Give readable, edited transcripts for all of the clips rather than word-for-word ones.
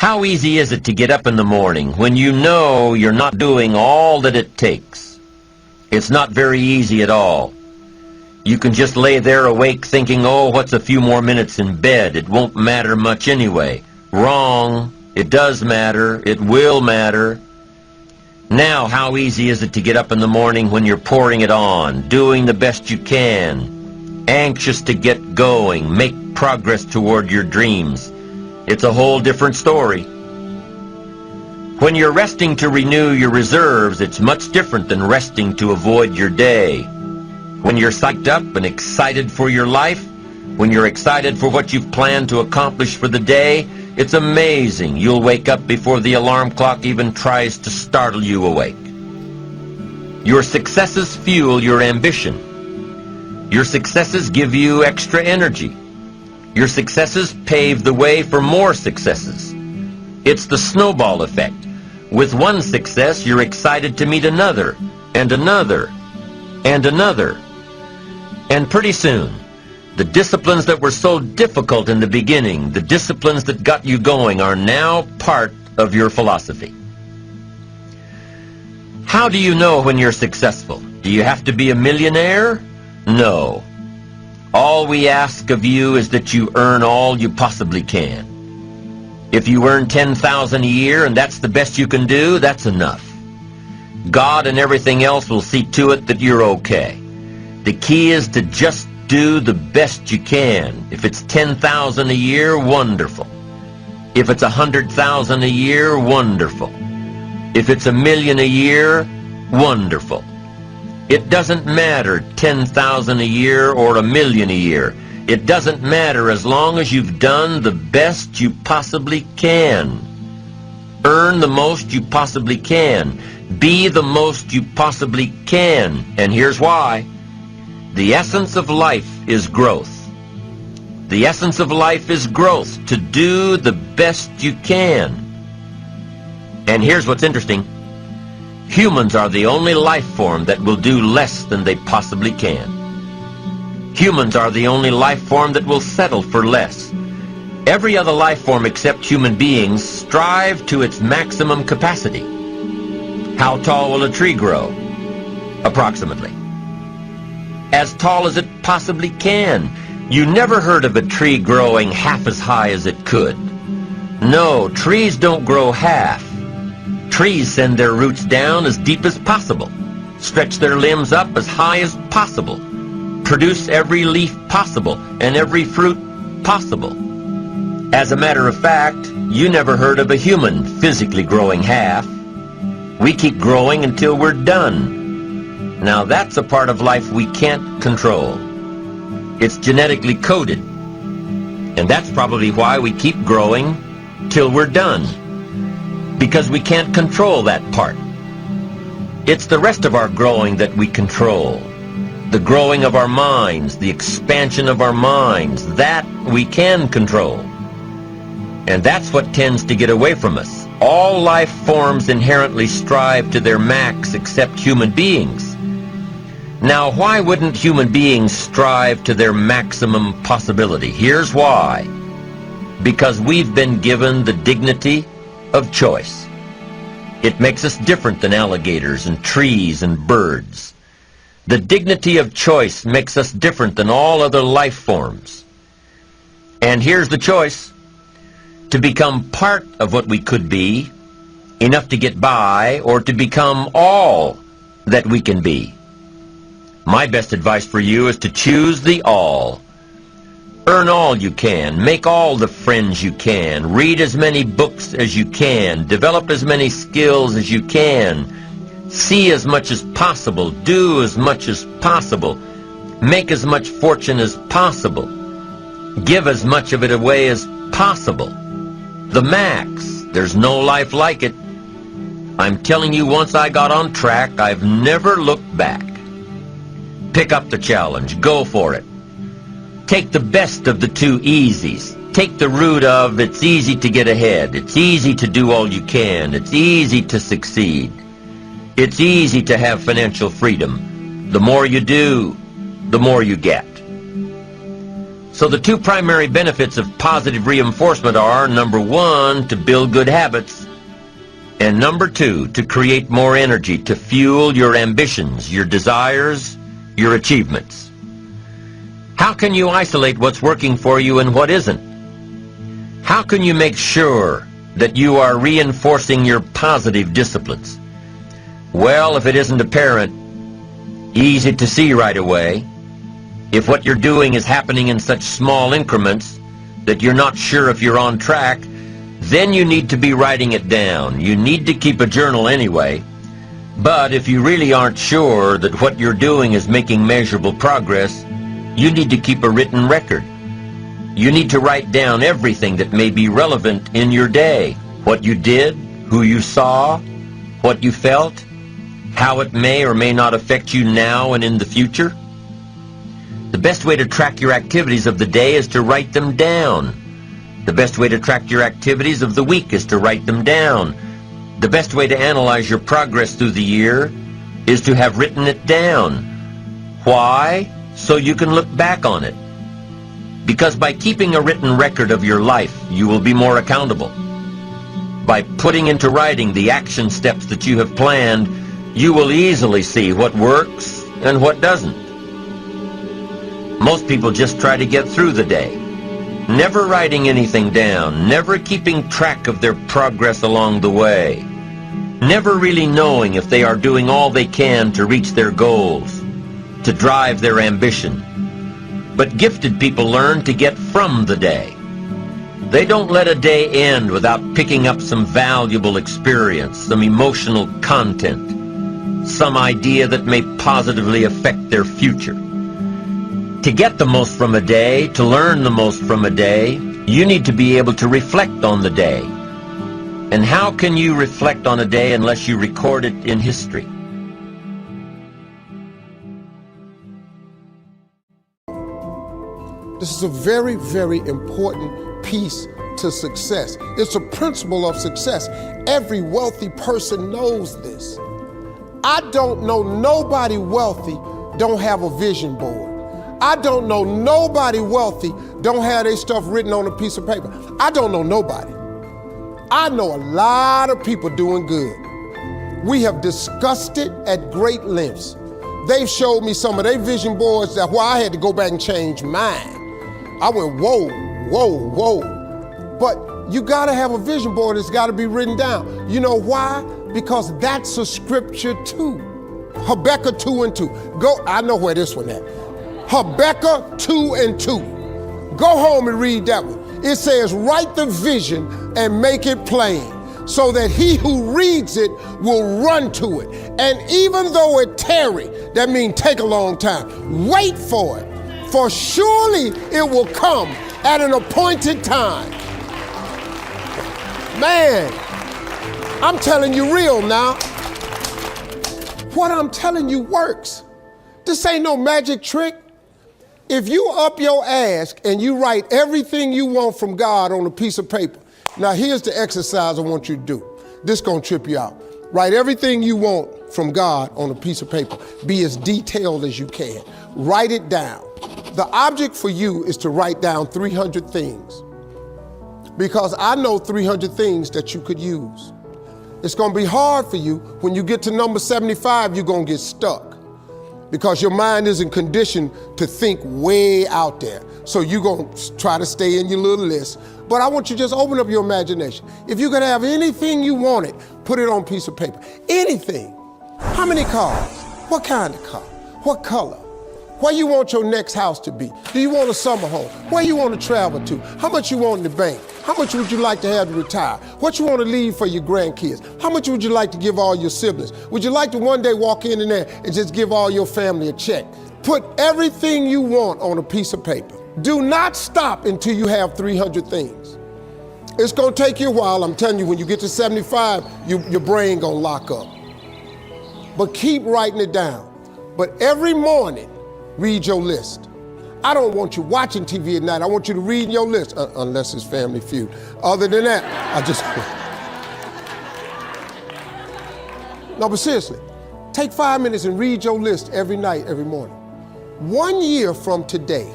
How easy is it to get up in the morning when you know you're not doing all that it takes? It's not very easy at all. You can just lay there awake thinking, oh, what's a few more minutes in bed? It won't matter much anyway. Wrong. It does matter. It will matter. Now, how easy is it to get up in the morning when you're pouring it on, doing the best you can, anxious to get going, make progress toward your dreams? It's a whole different story. When you're resting to renew your reserves, it's much different than resting to avoid your day. When you're psyched up and excited for your life, when you're excited for what you've planned to accomplish for the day, it's amazing. You'll wake up before the alarm clock even tries to startle you awake. Your successes fuel your ambition. Your successes give you extra energy. Your successes pave the way for more successes. It's the snowball effect. With one success, you're excited to meet another, and another, and another. And pretty soon, the disciplines that were so difficult in the beginning, the disciplines that got you going, are now part of your philosophy. How do you know when you're successful? Do you have to be a millionaire? No. All we ask of you is that you earn all you possibly can. If you earn $10,000 a year and that's the best you can do, that's enough. God and everything else will see to it that you're okay. The key is to just do the best you can. If it's $10,000 a year, wonderful. If it's $100,000 a year, wonderful. If it's $1 million a year, wonderful. It doesn't matter $10,000 a year or $1 million a year. It doesn't matter as long as you've done the best you possibly can. Earn the most you possibly can. Be the most you possibly can. And here's why. The essence of life is growth. The essence of life is growth, to do the best you can. And here's what's interesting. Humans are the only life form that will do less than they possibly can. Humans are the only life form that will settle for less. Every other life form except human beings strive to its maximum capacity. How tall will a tree grow? Approximately. As tall as it possibly can. You never heard of a tree growing half as high as it could. No, trees don't grow half. Trees send their roots down as deep as possible, stretch their limbs up as high as possible, produce every leaf possible and every fruit possible. As a matter of fact, you never heard of a human physically growing half. We keep growing until we're done. Now that's a part of life we can't control. It's genetically coded. And that's probably why we keep growing till we're done. Because we can't control that part. It's the rest of our growing that we control. The growing of our minds, the expansion of our minds, that we can control. And that's what tends to get away from us. All life forms inherently strive to their max except human beings. Now, why wouldn't human beings strive to their maximum possibility? Here's why. Because we've been given the dignity of choice. It makes us different than alligators and trees and birds. The dignity of choice makes us different than all other life forms. And here's the choice. To become part of what we could be, enough to get by, or to become all that we can be. My best advice for you is to choose the all. Earn all you can, make all the friends you can, read as many books as you can, develop as many skills as you can, see as much as possible, do as much as possible, make as much fortune as possible, give as much of it away as possible. The max. There's no life like it. I'm telling you, once I got on track, I've never looked back. Pick up the challenge. Go for it. Take the best of the two easies. Take the route of it's easy to get ahead. It's easy to do all you can. It's easy to succeed. It's easy to have financial freedom. The more you do, the more you get. So the two primary benefits of positive reinforcement are, number one, to build good habits, and number two, to create more energy to fuel your ambitions, your desires, your achievements. How can you isolate what's working for you and what isn't? How can you make sure that you are reinforcing your positive disciplines? Well, if it isn't apparent, easy to see right away, if what you're doing is happening in such small increments that you're not sure if you're on track, then you need to be writing it down. You need to keep a journal anyway. But if you really aren't sure that what you're doing is making measurable progress, you need to keep a written record. You need to write down everything that may be relevant in your day. What you did, who you saw, what you felt, how it may or may not affect you now and in the future. The best way to track your activities of the day is to write them down. The best way to track your activities of the week is to write them down. The best way to analyze your progress through the year is to have written it down. Why? So you can look back on it. Because by keeping a written record of your life, you will be more accountable. By putting into writing the action steps that you have planned, you will easily see what works and what doesn't. Most people just try to get through the day, never writing anything down, never keeping track of their progress along the way, never really knowing if they are doing all they can to reach their goals, to drive their ambition. But gifted people learn to get from the day. They don't let a day end without picking up some valuable experience, some emotional content, some idea that may positively affect their future. To get the most from a day, to learn the most from a day, you need to be able to reflect on the day. And how can you reflect on a day unless you record it in history? This is a very, very important piece to success. It's a principle of success. Every wealthy person knows this. I don't know nobody wealthy don't have a vision board. I don't know nobody wealthy don't have their stuff written on a piece of paper. I don't know nobody. I know a lot of people doing good. We have discussed it at great lengths. They've showed me some of their vision boards that I had to go back and change mine. I went, whoa, whoa, whoa. But you gotta have a vision board, it's gotta be written down. You know why? Because that's a scripture too. Habakkuk 2:2. Go, I know where this one at. Habakkuk 2:2. Go home and read that one. It says, write the vision and make it plain, so that he who reads it will run to it. And even though it tarry, that means take a long time, wait for it, for surely it will come at an appointed time. Man, I'm telling you real now. What I'm telling you works. This ain't no magic trick. If you up your ass and you write everything you want from God on a piece of paper, now here's the exercise I want you to do. This gonna trip you out. Write everything you want from God on a piece of paper. Be as detailed as you can. Write it down. The object for you is to write down 300 things, because I know 300 things that you could use. It's gonna be hard for you. When you get to number 75, you're gonna get stuck, because your mind isn't conditioned to think way out there. So you're gonna try to stay in your little list. But I want you to just open up your imagination. If you could have anything you wanted, put it on a piece of paper. Anything. How many cars? What kind of car? What color? Where you want your next house to be? Do you want a summer home? Where you want to travel to? How much you want in the bank? How much would you like to have to retire? What you want to leave for your grandkids? How much would you like to give all your siblings? Would you like to one day walk in there and just give all your family a check? Put everything you want on a piece of paper. Do not stop until you have 300 things. It's gonna take you a while. I'm telling you, when you get to 75, your brain gonna lock up. But keep writing it down. But every morning, read your list. I don't want you watching TV at night. I want you to read your list, unless it's Family Feud. Other than that, No, but seriously, take 5 minutes and read your list every night, every morning. 1 year from today,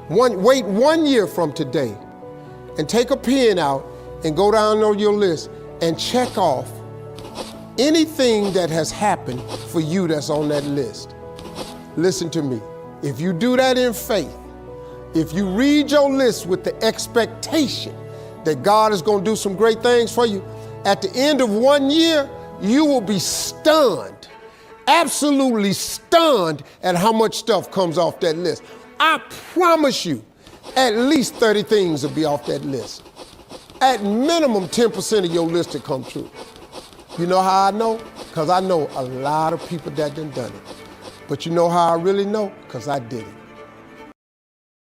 Wait 1 year from today and take a pen out and go down on your list and check off anything that has happened for you that's on that list. Listen to me. If you do that in faith, if you read your list with the expectation that God is going to do some great things for you, at the end of 1 year, you will be stunned, absolutely stunned at how much stuff comes off that list. I promise you, at least 30 things will be off that list. At minimum, 10% of your list will come true. You know how I know? Because I know a lot of people that done it. But you know how I really know? Because I did it.